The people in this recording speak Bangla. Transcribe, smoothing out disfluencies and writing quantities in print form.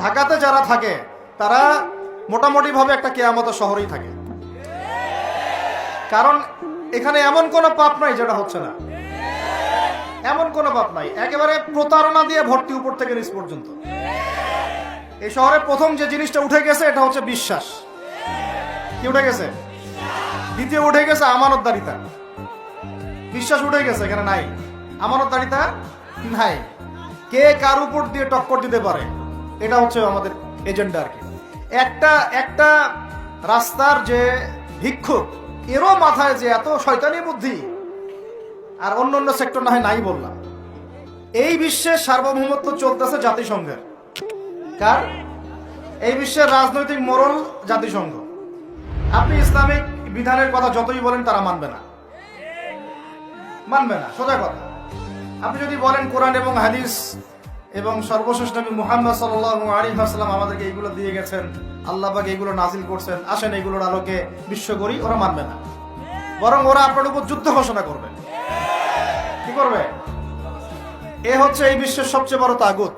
ঢাকাতে যারা থাকে তারা মোটামুটি ভাবে একটা কেয়ামতের শহরেই থাকে, কারণ এখানে এমন কোনো পাপ নাই যেটা হচ্ছে না, এমন কোনো পাপ নাই। একেবারে প্রতারণা দিয়ে ভর্তি উপর থেকে নিচ পর্যন্ত। এই শহরে প্রথম যে জিনিসটা উঠে গেছে এটা হচ্ছে বিশ্বাস। কি উঠে গেছে? দ্বিতীয় উঠে গেছে আমানতদারিতা। বিশ্বাস উঠে গেছে, এখানে নাই। আমানতদারিতা নাই। কে কার উপর দিয়ে টক্কর দিতে পারে, এটা হচ্ছে আমাদের এজেন্ডা আর কি। একটা রাস্তার যে ভিক্ষুক, এরও মাথায় যে এত শয়তানি বুদ্ধি, আর অন্য অন্য সেক্টর না হয় নাই বললাম। এই বিশ্বের সার্বভৌমত্ব চলতেছে জাতিসংঘের। কার? এই বিশ্বের রাজনৈতিক মোড়ল জাতিসংঘ। আপনি ইসলামিক বিধানের কথা যতই বলেন তারা মানবে না, মানবে না, সোজা কথা। আপনি যদি বলেন কোরআন এবং হাদিস এবং সর্বশেষ নবী মুহাম্মদ সাল্লাল্লাহু আলাইহি ওয়াসাল্লাম আমাদেরকে এইগুলো দিয়ে গেছেন, আল্লাহ পাক এইগুলো নাজিল করছেন, আসেন এইগুলোর আলোকে বিশ্ব করি, ওরা মানবে না। বরং ওরা আপনার উপর যুদ্ধ ঘোষণা করবে। কি করবে? এ হচ্ছে এই বিশ্বের সবচেয়ে বড় তাগুত।